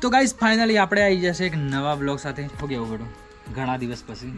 તો guys finally આપણે આવી જશે એક નવા બ્લોગ સાથે. શું કેવું બેટું? ઘણા દિવસ પછી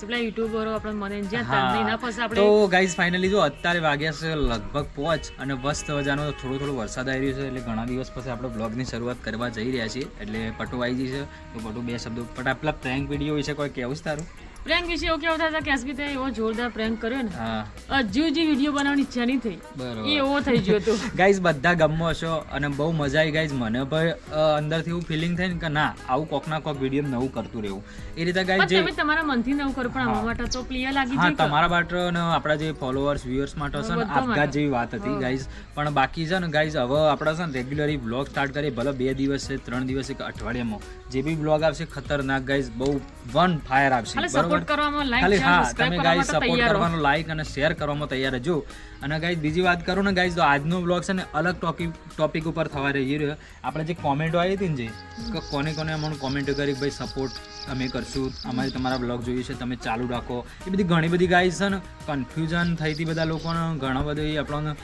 પેલા યુટ્યુબરો આપણે મને જ્યાં એના પછી આપણે તો ગાઈઝ ફાઇનલી જો અત્યારે વાગ્યા છે લગભગ 5 અને મસ્ત મજાનો થોડો વરસાદ આવી રહ્યો છે એટલે ઘણા દિવસ પછી આપણે બ્લોગની શરૂઆત કરવા જઈ રહ્યા છીએ. એટલે પટુ આવી જશે તો પટુ બે શબ્દો પટા પેલા પ્રેન્ક વિડીયો વિશે કોઈ કહેવું છે તારું? પ્રેન્ક વિશે એવું કેવું થાય કે એસબી તે એવો જોરદાર પ્રેન્ક કર્યો ને હા હજી વિડીયો બનાવવાની ઈચ્છા નહીં થઈ બરોબર એ એવો થઈ ગયો તો ગાઈઝ બધા ગમો છો અને બહુ મજા આવી ગાઈઝ. મને પણ અંદરથી એવું ફિલિંગ થાય ને કે ના આવું કોક ના કોક વિડીયો નવું કરતું રહેવું એ રીતે ગાઈઝ જે તમે તમારા મનથી નવું કરો પણ અમારા માટે તો પ્રિય લાગી હા જાય તમારા માટે ને આપણા જે ફોલોઅર્સ વ્યુઅર્સ માટે છે ને આપઘાત જેવી વાત હતી ગાઈઝ. પણ બાકી છે ને ગાઈઝ હવે આપણે છે ને રેગ્યુલરી બ્લોગ સ્ટાર્ટ કરીએ ભલે 2 દિવસ છે 3 દિવસ એક અઠવાડિયામાં જે બી બ્લોગ આવશે ખતરનાક ગાઈઝ બહુ વન ફાયર આવશે સપોર્ટ કરવામાં લાઈક ખાલી હા તમે ગાઈઝ સપોર્ટ કરવાનો લાઈક અને શેર કરવામાં તૈયાર રહેજો. અને ગાઈઝ બીજી વાત કરું ને ગાઈઝ તો આજનો બ્લોગ છે ને અલગ ટોપિક ઉપર થવા રહી રહ્યો. આપણે જે કોમેન્ટો આવી હતી ને જે કોને અમને કોમેન્ટ કરી ભાઈ સપોર્ટ અમે કરશું અમારી તમારા બ્લોગ જોઈએ છે તમે ચાલુ રાખો એ બધી ઘણી બધી ગાઈઝ છે ને કન્ફ્યુઝન થઈ હતી બધા લોકોને ઘણા બધા આપણને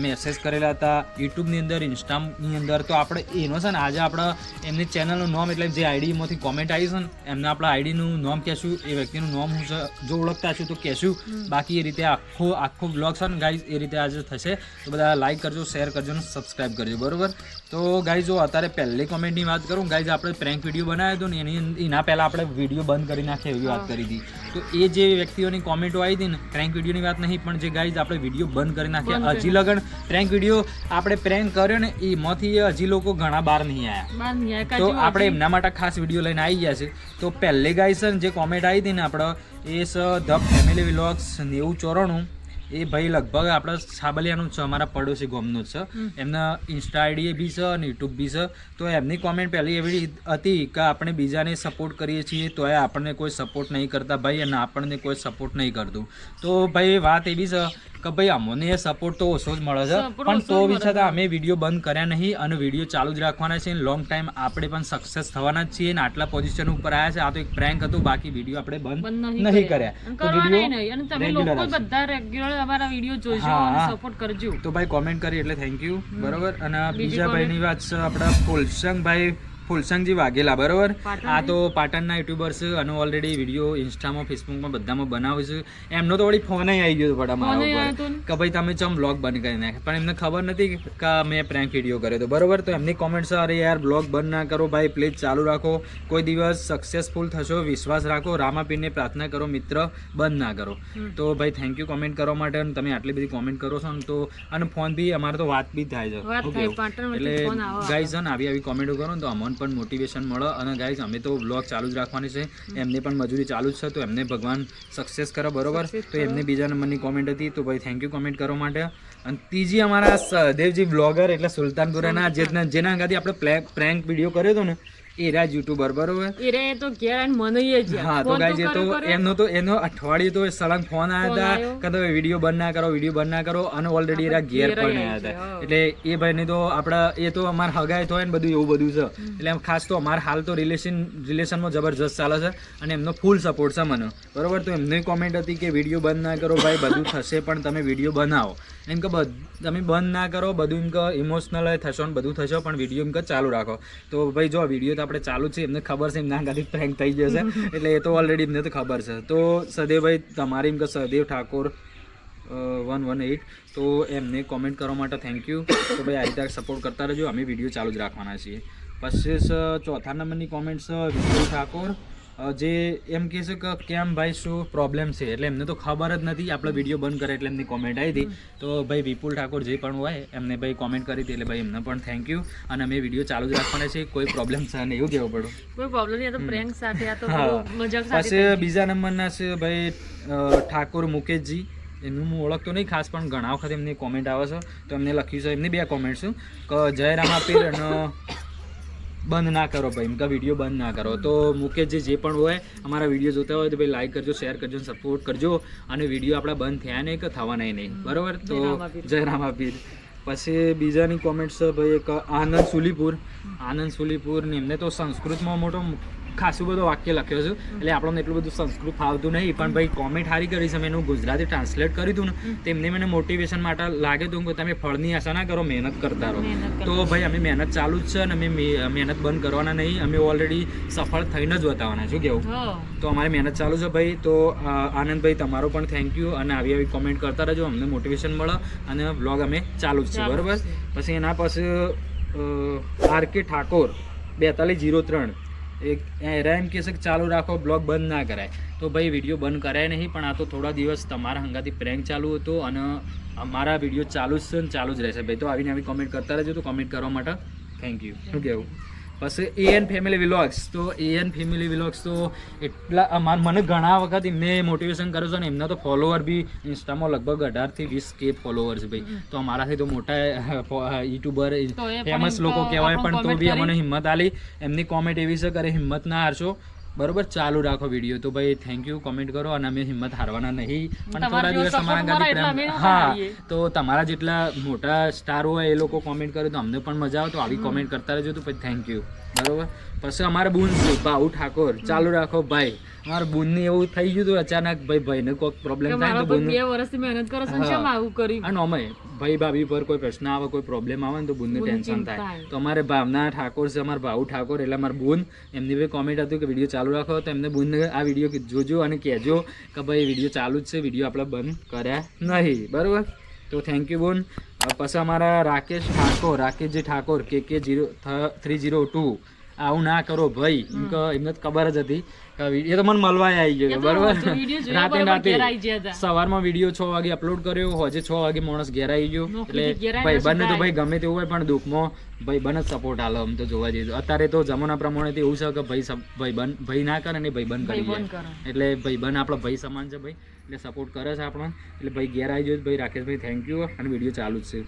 મેસેજ કરેલા હતા યુટ્યુબની અંદર ઇન્સ્ટાની અંદર. તો આપણે એનો છે ને આજે આપણે એમની ચેનલનું નામ એટલે જે આઈડીમાંથી કોમેન્ટ આવી છે ને એમને આપણે આઈડીનું નામ કહેશું એ વ્યક્તિનું નામ હું જો ઓળખતા છું તો કહેશું. બાકી એ રીતે આખો બ્લોગ છે ને ગાઈઝ એ રીતે આજે થશે. તો બધા લાઈક કરજો શેર કરજો અને સબસ્ક્રાઈબ કરજો બરોબર. તો ગાઈઝ જો અત્યારે પહેલી કોમેન્ટની વાત કરું ગાઈઝ આપણે પ્રેન્ક વિડીયો બનાવ્યો હતો ને એના પહેલાં આપણે વિડીયો બંધ કરી નાખીએ એવી વાત કરી હતી. તો એ જે વ્યક્તિઓની કોમેન્ટો આવી હતી ને પ્રેન્ક વિડીયોની વાત નહીં પણ જે ગાઈઝ આપણે વિડીયો બંધ કરી નાખ્યા હજી લગન પ્રેન્ક વિડીયો આપણે પ્રેન્ક કર્યો ને એમાંથી હજી લોકો ઘણા બહાર નહીં આવ્યા. તો આપણે એમના માટે ખાસ વિડીયો લઈને આવી ગયા છે. તો પહેલે ગાઈઝ જે કોમેન્ટ આવી હતી ને આપણે એ ધ ફેમિલી વ્લોગ્સ 9094 એ ભાઈ લગભગ આપણા સાબલિયાનું છે અમારા પડોશી ગામનું જ છે. એમના ઇન્સ્ટા આઈડી બી છે અને યુટ્યુબ બી છે. તો એમની કોમેન્ટ પહેલી એવી હતી કે આપણે બીજાને સપોર્ટ કરીએ છીએ તો એ આપણને કોઈ સપોર્ટ નહીં કરતા ભાઈ અને આપણને કોઈ સપોર્ટ નહીં કરતું. તો ભાઈ વાત એવી છે કે ભાઈ અમને એ સપોર્ટ તો ઓછો જ મળે છે પણ તો બી છતાં અમે વિડીયો બંધ કર્યા નહીં અને વિડીયો ચાલુ જ રાખવાના છે. લોંગ ટાઈમ આપણે પણ સક્સેસ થવાના જ છીએ અને આટલા પોઝિશન ઉપર આવ્યા છે. આ તો એક પ્રેન્ક હતું બાકી વિડીયો આપણે બંધ નહીં કર્યા. તો વિડીયો બધા રેગ્યુલર અમારા વિડીયો જોજો અને સપોર્ટ કરજો. તો ભાઈ કોમેન્ટ કરી એટલે થેન્ક યુ બરોબર. અને બીજા ભાઈની વાત છે આપણા ફુલસંગજી વાઘેલા બરોબર. આ તો પાટણના યુટ્યુબર છે અને ઓલરેડી વિડીયો ઇન્સ્ટામાં ફેસબુકમાં બધામાં બનાવે છે. એમનો તો વળી ફોન આવી ગયો હતો મારા ઉપર કે ભાઈ તમે ચમ બ્લોગ બંધ કરી નાખે પણ એમને ખબર નથી કે મેં પ્રેન્ક વિડીયો કર્યો હતો બરોબર. તો એમની કોમેન્ટ છે અરે યાર બ્લોગ બંધ ના કરો ભાઈ પ્લીઝ ચાલુ રાખો કોઈ દિવસ સક્સેસફુલ થશો વિશ્વાસ રાખો રામાપીરને પ્રાર્થના કરો મિત્ર બંધ ના કરો. તો ભાઈ થેન્ક યુ કોમેન્ટ કરવા માટે અને તમે આટલી બધી કોમેન્ટ કરો છો ને તો અને ફોન બી અમારે તો વાત બી થાય છે એટલે ગાઈઝ ને આવી કોમેન્ટો કરો ને તો અમને પણ મોટિવેશન મળે. અને ગાઈઝ અમે તો બ્લોગ ચાલુ જ રાખવાની છે એમને પણ મજૂરી ચાલુ જ છે તો એમને ભગવાન સક્સેસ કરે બરોબર. તો એમને બીજા નંબરની કોમેન્ટ હતી તો ભાઈ થેન્ક યુ કોમેન્ટ કરવા માટે. અને ત્રીજી અમારા સહદેવજી બ્લોગર એટલે સુલતાનપુરાના જેના અંગાથી આપણે પ્રેન્ક વિડીયો કર્યો હતો ને એ રાજ યુટ્યુબર બરોબર. તો ઘેર મને હા તો ગાઈઝ તો એનો અઠવાડિયું તો સળંગ ફોન આવ્યા હતા કે તમે વિડીયો બંધ ના કરો અને ઓલરેડી એના ઘેર પણ આવ્યા હતા. એટલે એ ભાઈને તો આપણા એ તો અમારે હગાઈ થાય ને બધું એવું બધું છે એટલે ખાસ તો અમારે હાલ તો રિલેશનમાં જબરજસ્ત ચાલે છે અને એમનો ફૂલ સપોર્ટ છે મને બરોબર. તો એમની કોમેન્ટ હતી કે વિડીયો બંધ ના કરો ભાઈ બધું થશે પણ તમે વિડીયો બનાવો એમ કે તમે બંધ ના કરો બધું એમ કે ઇમોશનલ થશો ને બધું થશો પણ વિડીયો એમ કે ચાલુ રાખો. તો ભાઈ જો વિડીયો તો આપણે ચાલુ છે એમને ખબર છે એમના ગાડી પ્રેન્ક થઈ જશે એટલે એ તો ઓલરેડી એમને તો ખબર છે. તો સદેવભાઈ તમારી એમ કે સદેવ ઠાકોર 118 તો એમને કોમેન્ટ કરવા માટે થેન્ક યુ. તો ભાઈ આ રીતે સપોર્ટ કરતા રહેજો અમે વિડીયો ચાલુ જ રાખવાના છીએ. પછી ચોથા નંબરની કોમેન્ટ છે વિપુલ ઠાકોર જે એમ કહે છે કે કેમ ભાઈ શું પ્રોબ્લેમ છે એટલે એમને તો ખબર જ નથી આપણે વિડીયો બંધ કરે એટલે એમની કોમેન્ટ આવી હતી. તો ભાઈ વિપુલ ઠાકોર જે પણ હોય એમને ભાઈ કોમેન્ટ કરી હતી એટલે ભાઈ એમને પણ થેન્ક યુ. અને અમે વિડીયો ચાલુ જ રાખવાના છે કોઈ પ્રોબ્લેમ છે નહીં એવું કહેવું પડું કોઈ પ્રોબ્લેમ નહીં. આ તો પ્રેન્ક સાથે આ તો મજાક સાથે. પછી બીજા નંબરના છે ભાઈ ઠાકોર મુકેશજી એમનું હું ઓળખતો નહીં ખાસ પણ ઘણા વખત એમની કોમેન્ટ આવે છે તો એમને લખ્યું છે એમની 2 કોમેન્ટ છે કે જય રામાપીર અને બંધ ના કરો ભાઈ એમ કે વિડીયો બંધ ના કરો. તો મુકેશજી જે પણ હોય અમારા વિડીયો જોતા હોય તો ભાઈ લાઈક કરજો શેર કરજો સપોર્ટ કરજો અને વિડીયો આપણા બંધ થયા નહીં કે થવાના નહીં બરોબર. તો જય રામાપીર. પછી બીજાની કોમેન્ટ છે ભાઈ એક આનંદ સુલીપુર ને એમને તો સંસ્કૃતમાં મોટો ખાસું બધું વાક્ય લખ્યો છું એટલે આપણને એટલું બધું સંસ્કૃત ફાવતું નહીં, પણ ભાઈ કોમેન્ટ સારી કરી છે. મેં એનું ગુજરાતી ટ્રાન્સલેટ કર્યું હતું ને તેમને મને મોટિવેશન માટે લાગે હતું કે તમે ફળની આશા ના કરો, મહેનત કરતા રહો. તો ભાઈ અમે મહેનત ચાલુ જ છે અને અમે મહેનત બંધ કરવાના નહીં. અમે ઓલરેડી સફળ થઈને જ બતાવવાના. શું કેવું? તો અમારી મહેનત ચાલુ છે ભાઈ. તો આનંદભાઈ તમારો પણ થેન્ક યુ, અને આવી કોમેન્ટ કરતા રહેજો, અમને મોટિવેશન મળે અને વ્લોગ અમે ચાલુ જ છે. બરાબર. પછી એના પછી આર.કે. ઠાકોર 4203 એમ કહે છે કે ચાલુ રાખો, બ્લોગ બંધ ના કરાય. તો ભાઈ વિડીયો બંધ કરાય નહીં, પણ આ તો થોડા દિવસ તમારા હંગાથી પ્રેન્ક ચાલુ હતો અને અમારા વિડીયો ચાલુ જ છે ને ચાલુ જ રહેશે ભાઈ. તો આવીને આવી કોમેન્ટ કરતા રહેજો. તો કોમેન્ટ કરવા માટે થેન્ક યુ. શું કહેવું? પછી AN ફેમિલી વ્લોગ્સ. તો AN ફેમિલી વ્લોગ્સ તો એટલા મને ઘણા વખત એમને મોટિવેશન કર્યું છે ને એમના તો ફોલોવર બી ઇન્સ્ટામાં લગભગ 18 થી 20K ફોલોવર છે ભાઈ. તો અમારાથી તો મોટા યુટ્યુબર ફેમસ લોકો કહેવાય, પણ તો બી અમને હિંમત આલી. એમની કોમેન્ટ એવી છે કરે હિંમત ના હારશો, બરોબર, ચાલુ રાખો વિડીયો. તો ભાઈ થેન્ક યુ, કોમેન્ટ કરો. અને અમે હિંમત હારવાના નહીં, પણ થોડા દિવસ અમારા હા, તો તમારા જેટલા મોટા સ્ટાર હોય એ લોકો કોમેન્ટ કરે તો અમને પણ મજા આવે. તો આવી કોમેન્ટ કરતા રહેજો. તો પછી થેન્ક યુ. બરોબર. પછી અમારા બુન બાહુ ઠાકોર, ચાલુ રાખો ભાઈ. અમારા બુનને એવું થઈ ગયું હતું અચાનક, ભાઈને કોઈક પ્રોબ્લેમ થાય તો બુન 2 વર્ષથી મહેનત કરો છો ને શેમ આવું કર્યું? અને અમે ભાઈ ભાભી પર કોઈ પ્રશ્ન આવે, કોઈ પ્રોબ્લેમ આવે ને તો બુનને ટેન્શન થાય. તો અમારે ભાવના ઠાકોર છે, અમારા ભાઉ ઠાકોર, એટલે અમારા બુન, એમની ભાઈ કોમેન્ટ હતું કે વિડીયો ચાલુ રાખો. તો એમને બુનને આ વિડીયો જોજો અને કહેજો કે ભાઈ વિડીયો ચાલુ જ છે, વિડીયો આપણે બંધ કર્યા નહીં. બરોબર. તો થેન્ક યુ બોન. પછી અમારા રાકેશ ઠાકોર, રાકેશજી ઠાકોર KK 302, આવું ના કરો ભાઈ. એમને તો ખબર જ હતી. એ તો મને મળવા આવી ગયો. બરોબર. રાતે સવારમાં વિડીયો 6 વાગે અપલોડ કર્યો, હોજે 6 વાગે માણસ ઘેર આવી ગયો. એટલે ભાઈ બંને તો ભાઈ ગમે તેવું હોય પણ દુઃખમાં ભાઈ બન જ સપોર્ટ આલો. આમ તો જોવા જઈએ તો અત્યારે તો જમાના પ્રમાણે તો એવું છે કે ભાઈ ના કરે ને ભાઈ બંધ કરી જાય. એટલે ભાઈ બન આપણો ભાઈ સમાન છે ભાઈ, એટલે સપોર્ટ કરે છે આપણને. એટલે ભાઈ ઘેર આવી ગયો ભાઈ રાકેશભાઈ, થેન્ક યુ. અને વિડીયો ચાલુ જ છે.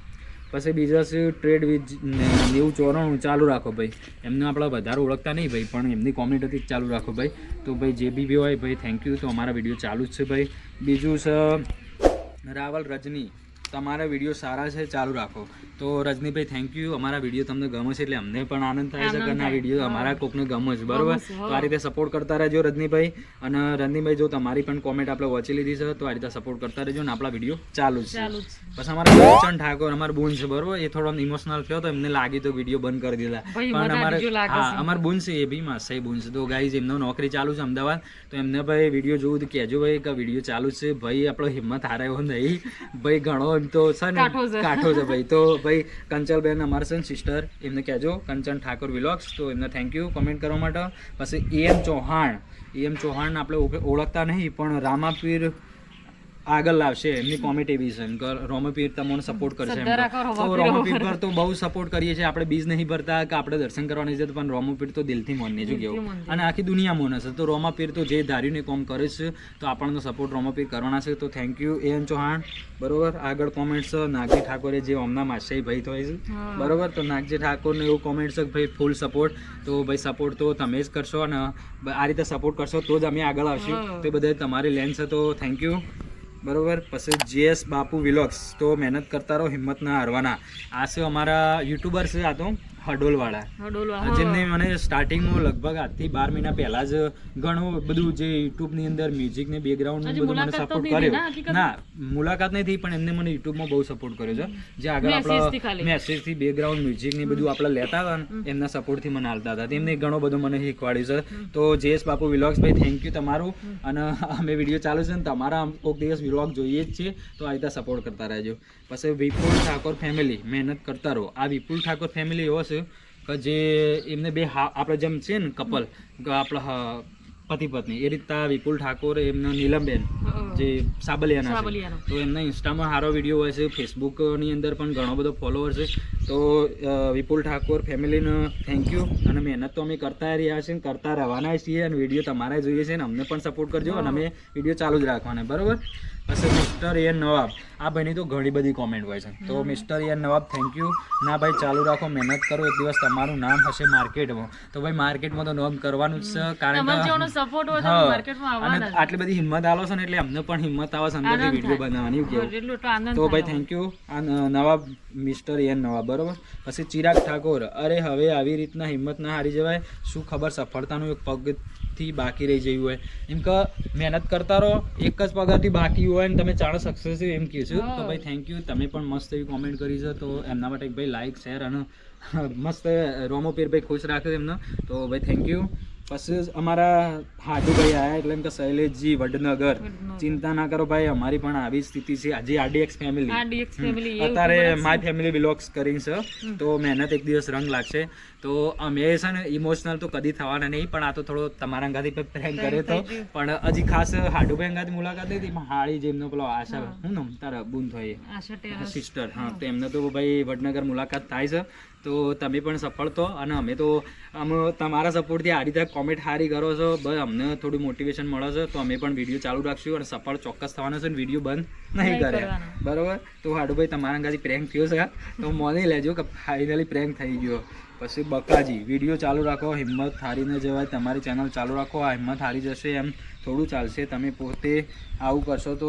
પછી બીજા છે ટ્રેડ વિથ 9094, ચાલુ રાખો ભાઈ. એમને આપણે વધારે ઓળખતા નહીં ભાઈ, પણ એમની કોમેન્ટ હતી ચાલુ રાખો ભાઈ. તો ભાઈ જે બી હોય ભાઈ થેન્ક યુ. તો અમારા વિડીયો ચાલુ જ છે ભાઈ. બીજું છે રાવલ રજની, તમારા વિડીયો સારા છે, ચાલુ રાખો. તો રજનીભાઈ થેન્ક યુ. અમારા વિડીયો તમને ગમે છે એટલે અમને પણ આનંદ થાય છે કે આ વિડીયો અમારા કોકને ગમે છે. બરોબર. તો આ રીતે સપોર્ટ કરતા રહેજો રજનીભાઈ. અને રજનીભાઈ જો તમારી પણ કોમેન્ટ આપણે વાંચી લીધી છે તો આ રીતે સપોર્ટ કરતા રહેજો. અને આપણા વિડીયો ચાલુ જ છે. પછી અમારા કંચન ઠાકોર, અમારા બુન છે. બરોબર. એ થોડો ઇમોશનલ થયો તો એમને લાગી તો વિડીયો બંધ કરી દીધા, પણ અમારા બુન છે, એ બી માસાઈ બુન છે. તો ગાઈઝ એમનો નોકરી ચાલુ છે અમદાવાદ. તો એમને ભાઈ વિડીયો જોવું તો કહેજો ભાઈ કે વિડીયો ચાલુ છે ભાઈ. આપણો હિંમત હારે એવો નહીં ભાઈ, ઘણો એમ તો છે ને કાઠો છે ભાઈ. તો ભાઈ કંચલબેન અમારા છે સિસ્ટર, એમને કહેજો કંચન ઠાકોર વ્લોગ્સ. તો એમને થેન્ક યુ કોમેન્ટ કરવા માટે. પછી AM ચૌહાણ આપણે ઓળખતા નહીં, પણ રામાપીર આગળ લાવશે. એમની કોમેન્ટ એવી છે રોમપીર તમને સપોર્ટ કરશે. તો રોમપીર પર તો બહુ સપોર્ટ કરીએ છીએ આપણે. બીજ નહીં ભરતા કે આપણે દર્શન કરવા નહીં જતા, પણ રોમપીર તો દિલથી માનીએ છીએ કેવું. અને આખી દુનિયા માને છે. તો રોમપીર તો જે ધાર્યું કોમ કરે છે, તો આપણને સપોર્ટ રોમપીર કરવાના છે. તો થેન્ક યુ AM ચૌહાણ. બરોબર. આગળ કોમેન્ટ છે નાગજી ઠાકોરે, જે હમણાં માસાઈ ભાઈ થાય છે. બરોબર. તો નાગજી ઠાકોરને એવું કોમેન્ટ છે કે ભાઈ ફૂલ સપોર્ટ. તો ભાઈ સપોર્ટ તો તમે જ કરશો અને આ રીતે સપોર્ટ કરશો તો જ અમે આગળ આવશું. તો બધા તમારી લેન્સ છે. તો થેન્ક યુ. બરોબર. પછી JS બાપુ વ્લોગ્સ, તો મહેનત કરતા રહો, હિંમત ના હારવાના. આ છે અમારા યુટ્યુબર છે, આ તો હડોલવાળા, જેમને મને સ્ટાર્ટિંગમાં લગભગ આજથી 12 મહિના પહેલા જ ઘણું બધું જે યુટ્યુબની અંદર મ્યુઝિક ને બેકગ્રાઉન્ડ બધું મને સપોર્ટ કર્યો. ના, મુલાકાત નહીં થઈ, પણ એમને મને યુટ્યુબમાં બહુ સપોર્ટ કર્યો છે. જે આગળ આપણા મેસેજ થી બેકગ્રાઉન્ડ મ્યુઝિક ને બધું આપણે લેતા હતા ને એમના સપોર્ટ થી મને હાલતા હતા. તેમને ઘણો બધો મને શીખવાડ્યું છે. તો JS બાપુ વ્લોગ્સ ભાઈ થેન્ક યુ તમારું. અને અમે વિડીયો ચાલુ છે ને તમારા કોઈક દિવસ વ્લોગ જોઈએ જ છે. તો આ રીતે સપોર્ટ કરતા રહેજો. પછી વિપુલ ઠાકોર ફેમિલી, મહેનત કરતા રહો. આ વિપુલ ઠાકોર ફેમિલી એવો છે કે જે એમને બે આપણે જેમ છે ને કપલ, આપણા પતિ પત્ની, એ રીતના વિપુલ ઠાકોર એમના નીલમબેન જે સાબલિયાના છે. તો એમના ઇન્સ્ટામાં સારો વિડીયો હોય છે, ફેસબુકની અંદર પણ ઘણો બધો ફોલોવર છે. તો વિપુલ ઠાકોર ફેમિલીને થેન્ક યુ. અને મહેનત તો અમે કરતા રહ્યા છીએ, કરતા રહેવાના છીએ. અને વિડીયો તમારે જોઈએ છે ને અમને પણ સપોર્ટ કરજો. અને અમે વિડીયો ચાલુ જ રાખવાના. બરોબર. પછી મિસ્ટર એન નવાબ, આ ભાઈની તો ઘણી બધી કોમેન્ટ હોય છે. તો mister N Nawab thank you. ના ભાઈ ચાલુ રાખો, મહેનત કરો, એક દિવસ તમારું નામ હશે માર્કેટમાં. તો ભાઈ માર્કેટમાં તો નામ કરવાનું જ છે, કારણ તમારો કે જેવનો સપોર્ટ હોય તો હા, માર્કેટમાં અને આવવાના જ. આટલી બધી હિંમત આલો છો ને એટલે અમને પણ હિંમત આવે છે અંદરથી વિડીયો બનાવવાની. એવું કેવું? એટલું તો આનંદ તો ભાઈ થાય. Thank you. આ નવાબ મિસ્ટર એન નવાબ, બરોબર. પછી ચિરાગ ઠાકોર, અરે હવે આવી રીતના હિંમત ના હારી જવાય, શું ખબર સફળતાનું એક પગથી બાકી રહી ગયું હોય. એમ કે મહેનત કરતા રહો, એક જ પગથી બાકી હોય ને તમે ચાલો સક્સેસ એમ કહીશું. તો ભાઈ થેન્ક યુ. તમે પણ મસ્ત એવી કોમેન્ટ કરી છે, તો એમના માટે ભાઈ લાઈક શેર અને મસ્ત રોમોપીર ભાઈ ખુશ રાખ્યો એમને. તો ભાઈ થેન્ક યુ. પછી અમારા હાડુભાઈ આવ્યા એટલે એમ કે શૈલેષજી વડનગર, ચિંતા ના કરો ભાઈ, અમારી પણ આવી સ્થિતિ છે. આજે આરડીએક્સ ફેમિલી, આ DX family એવું અત્યારે માય ફેમિલી વ્લોગ્સ કરી છે. તો મહેનત એક દિવસ રંગ લાગશે. તો અમે છે ને ઇમોશનલ તો કદી થવાના નહીં, પણ આ તો થોડો તમારા અંગાથી પ્રેમ કરે તો પણ હજી ખાસ હાડુભાઈ અંગાથી મુલાકાત લીધી. પણ હાળી જેમનો પેલો આશા, હું નામ તારા બૂન થઈ આશા ટેલર. સિસ્ટર, હા, તો એમને તો ભાઈ વડનગર મુલાકાત થાય છે. તો તમે પણ સફળ થો, અને અમે તો તમારા સપોર્ટથી આ રીતે કોમેન્ટ સારી કરો છો, બસ અમને થોડું મોટિવેશન મળે છે. તો અમે પણ વિડીયો ચાલુ રાખશું અને સફળ ચોક્કસ થવાનો છે, વિડીયો બંધ નહીં કરે, બરોબર. તો હાડુભાઈ તમારા અંગાથી પ્રેન્ક થયો છે, તો માની લેજો કે ફાઇનલી પ્રેન્ક થઈ ગયો. પછી બકાજી, વિડીયો ચાલુ રાખો, હિંમત હારી ન જવાય, તમારી ચેનલ ચાલુ રાખો, આ હિંમત હારી જશે એમ થોડું ચાલશે. તમે પોતે આવું કરશો તો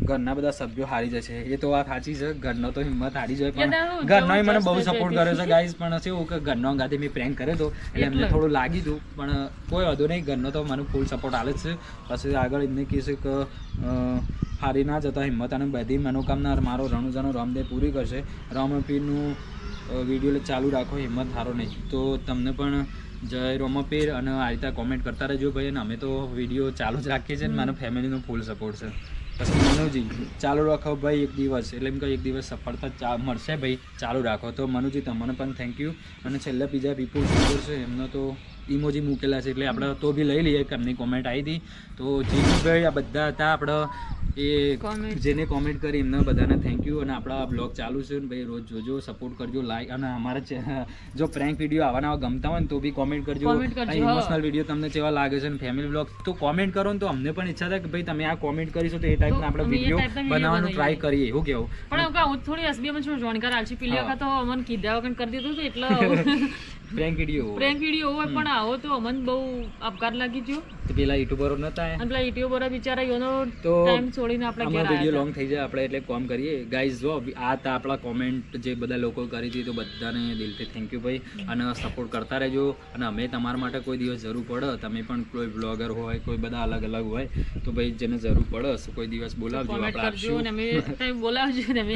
ઘરના બધા સભ્યો હારી જશે. એ તો વાત સાચી છે, ઘરનો તો હિંમત હારી જાય, પણ ઘરનો મને બહુ સપોર્ટ કર્યો છે ગાઈઝ. પણ શું કે ઘરનો અંગાથી મેં પ્રેન્ક કર્યો હતો એટલે એમને થોડું લાગી હતું, પણ કોઈ વાંધો નહીં, ઘરનો તો મને ફૂલ સપોર્ટ આલે જ છે. પછી આગળ એમને કહીશું કે હારી ના જતા હિંમત અને બધી મનોકામના મારો રણુજાનો રામદેવ પૂરી કરશે. રામપીરનું વિડીયો ચાલુ રાખો, હિંમત હારો નહીં. તો તમને પણ જય રોમપીર, અને આ રીતે કોમેન્ટ કરતા રહેજો ભાઈ. અને અમે તો વિડીયો ચાલુ જ રાખીએ છીએ, અને મારા ફેમિલીનો ફૂલ સપોર્ટ છે. પછી મનુજી, ચાલુ રાખો ભાઈ, એક દિવસ એટલે એમ કે એક દિવસ સફળતા મળશે ભાઈ, ચાલુ રાખો. તો મનુજી તમને પણ થેન્ક યુ. અને છેલ્લે બીજા પીપલ છે એમનો તો ઇમોજી મૂકેલા છે, એટલે આપણે તો બી લઈ લઈએ કે એમની કોમેન્ટ આવી હતી. તો જીતુભાઈ, આ બધા હતા આપણે એ જેને કોમેન્ટ કરી એમને બધાને થેન્ક યુ. અને આપણા બ્લોગ ચાલુ છે ને ભાઈ, રોજ જોજો, સપોર્ટ કરજો, લાઈક. અને અમારા જો પ્રેન્ક વિડીયો આવવાના ગમતા હોય ને તો બી કોમેન્ટ કરજો. ઇમોશનલ વિડીયો તમને કેવા લાગે છે ને ફેમિલી બ્લોગ તો કોમેન્ટ કરો ને, તો અમને પણ ઈચ્છા થાય કે ભાઈ તમે આ કોમેન્ટ કરીશો તો એ ટાઈપના આપણે વિડીયો બનાવવાનું ટ્રાય કરીએ. એવું કેવું પણ હું થોડી એસબીએમ છું જાણકાર આલસી પેલી વખત તો અમને કીધા વગર કરી દીધું હતું, એટલે પ્રેન્ક વિડીયો હોય. પણ આવો તો અમને બહુ આપઘાત લાગી ગયો. પેલા યુટ્યુબરો નતા, અને પેલા યુટ્યુબરો બિચારા એનો તો ટાઈમ છોડીને આપણે ઘેર વિડીયો લોંગ થઈ જાય આપણે એટલે કોમ કરીએ ગાઈઝ. જો આ હતા આપણા કોમેન્ટ જે બધા લોકો કરી હતી, તો બધાને દિલથી થેન્ક યુ ભાઈ. અને સપોર્ટ કરતા રહેજો. અને અમે તમારા માટે કોઈ દિવસ જરૂર પડે, તમે પણ કોઈ બ્લોગર હોય, કોઈ બધા અલગ અલગ હોય, તો ભાઈ જેને જરૂર પડે કોઈ દિવસ બોલાવજો, આપણે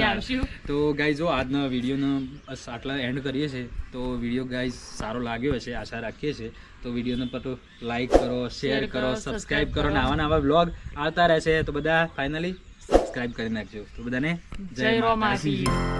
આપશું. તો ગાઈઝ જો આજના વિડીયોનો આટલા એન્ડ કરીએ છીએ. તો વિડીયો ગાઈઝ સારો લાગ્યો હશે આશા રાખીએ છીએ. તો વિડીયોને પર લાઈક કરો, શેર કરો, સબસ્ક્રાઇબ કરો, ને આવા બ્લોગ આવતા રહેશે. તો બધા ફાઇનલી સબસ્ક્રાઇબ કરી નાખજો. તો બધાને જય માતાજી.